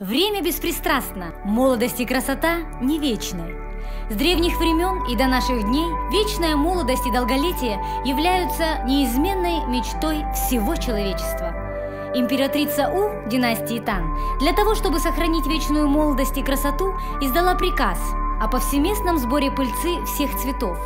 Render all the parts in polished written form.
Время беспристрастно, молодость и красота не вечны. С древних времен и до наших дней вечная молодость и долголетие являются неизменной мечтой всего человечества. Императрица У династии Тан для того, чтобы сохранить вечную молодость и красоту, издала приказ о повсеместном сборе пыльцы всех цветов.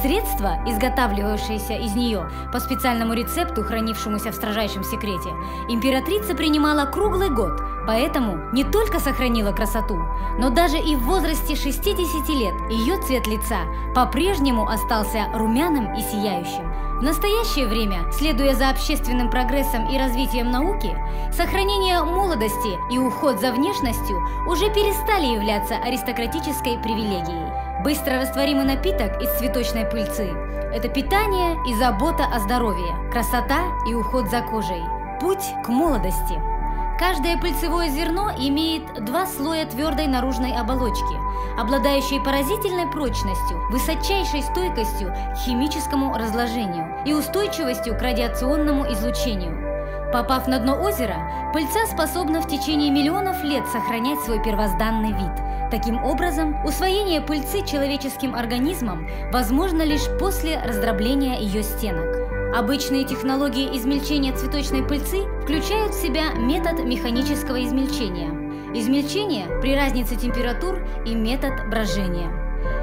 Средства, изготавливавшиеся из нее по специальному рецепту, хранившемуся в строжайшем секрете, императрица принимала круглый год, поэтому не только сохранила красоту, но даже и в возрасте 60 лет ее цвет лица по-прежнему остался румяным и сияющим. В настоящее время, следуя за общественным прогрессом и развитием науки, сохранение молодости и уход за внешностью уже перестали являться аристократической привилегией. Быстро растворимый напиток из цветочной пыльцы – это питание и забота о здоровье, красота и уход за кожей, путь к молодости. Каждое пыльцевое зерно имеет два слоя твердой наружной оболочки, обладающей поразительной прочностью, высочайшей стойкостью к химическому разложению и устойчивостью к радиационному излучению. Попав на дно озера, пыльца способна в течение миллионов лет сохранять свой первозданный вид. Таким образом, усвоение пыльцы человеческим организмом возможно лишь после раздробления ее стенок. Обычные технологии измельчения цветочной пыльцы включают в себя метод механического измельчения, измельчение при разнице температур и метод брожения.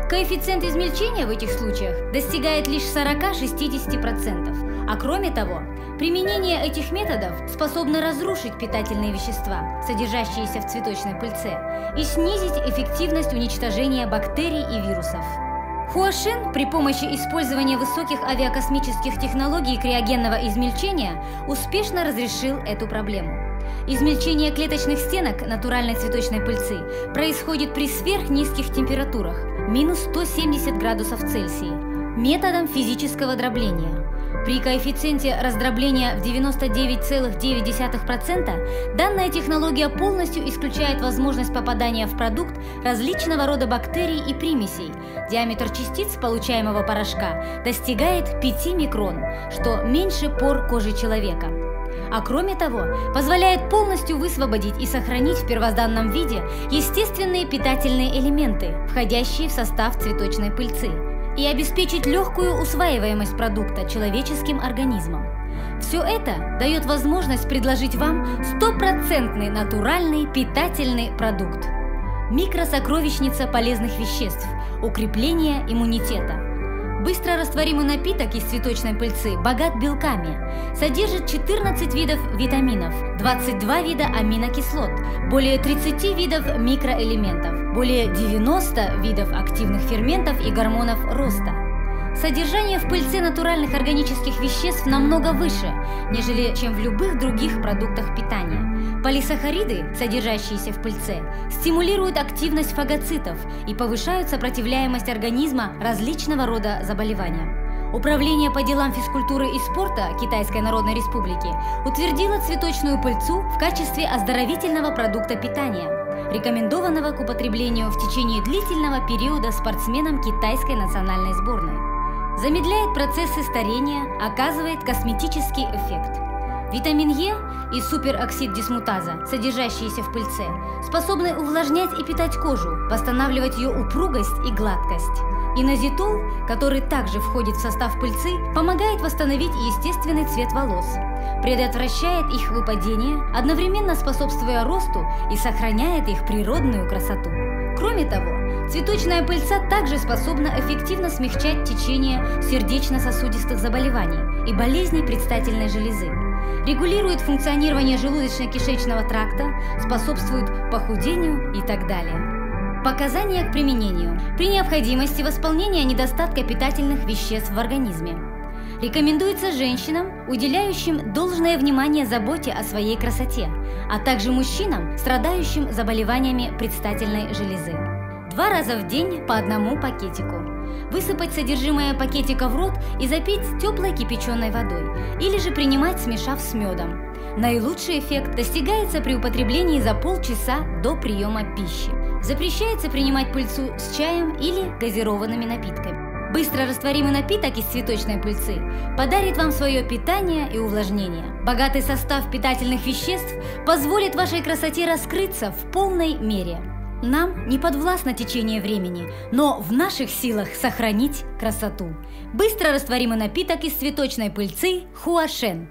Коэффициент измельчения в этих случаях достигает лишь 40–60%. А кроме того, применение этих методов способно разрушить питательные вещества, содержащиеся в цветочной пыльце, и снизить эффективность уничтожения бактерий и вирусов. Хуашин при помощи использования высоких авиакосмических технологий криогенного измельчения успешно разрешил эту проблему. Измельчение клеточных стенок натуральной цветочной пыльцы происходит при сверхнизких температурах минус 170 градусов Цельсия методом физического дробления. При коэффициенте раздробления в 99,9% данная технология полностью исключает возможность попадания в продукт различного рода бактерий и примесей. Диаметр частиц получаемого порошка достигает 5 микрон, что меньше пор кожи человека. А кроме того, позволяет полностью высвободить и сохранить в первозданном виде естественные питательные элементы, входящие в состав цветочной пыльцы, и обеспечить легкую усваиваемость продукта человеческим организмом. Все это дает возможность предложить вам стопроцентный натуральный питательный продукт. Микросокровищница полезных веществ, укрепление иммунитета. Быстро растворимый напиток из цветочной пыльцы богат белками, содержит 14 видов витаминов, 22 вида аминокислот, более 30 видов микроэлементов, более 90 видов активных ферментов и гормонов роста. Содержание в пыльце натуральных органических веществ намного выше, нежели чем в любых других продуктах питания. Полисахариды, содержащиеся в пыльце, стимулируют активность фагоцитов и повышают сопротивляемость организма различного рода заболеваниям. Управление по делам физкультуры и спорта Китайской Народной Республики утвердило цветочную пыльцу в качестве оздоровительного продукта питания, рекомендованного к употреблению в течение длительного периода спортсменам китайской национальной сборной. Замедляет процессы старения, оказывает косметический эффект. Витамин Е и супероксид дисмутаза, содержащиеся в пыльце, способны увлажнять и питать кожу, восстанавливать ее упругость и гладкость. Инозитол, который также входит в состав пыльцы, помогает восстановить естественный цвет волос, предотвращает их выпадение, одновременно способствуя росту и сохраняет их природную красоту. Кроме того, цветочная пыльца также способна эффективно смягчать течение сердечно-сосудистых заболеваний и болезней предстательной железы, регулирует функционирование желудочно-кишечного тракта, способствует похудению и так далее. Показания к применению. При необходимости восполнения недостатка питательных веществ в организме. Рекомендуется женщинам, уделяющим должное внимание заботе о своей красоте, а также мужчинам, страдающим заболеваниями предстательной железы. 2 раза в день по 1 пакетику. Высыпать содержимое пакетика в рот и запить теплой кипяченой водой, или же принимать, смешав с медом. Наилучший эффект достигается при употреблении за полчаса до приема пищи. Запрещается принимать пыльцу с чаем или газированными напитками. Быстро растворимый напиток из цветочной пыльцы подарит вам свое питание и увлажнение. Богатый состав питательных веществ позволит вашей красоте раскрыться в полной мере. Нам не подвластно течение времени, но в наших силах сохранить красоту. Быстро растворимый напиток из цветочной пыльцы Хуашен.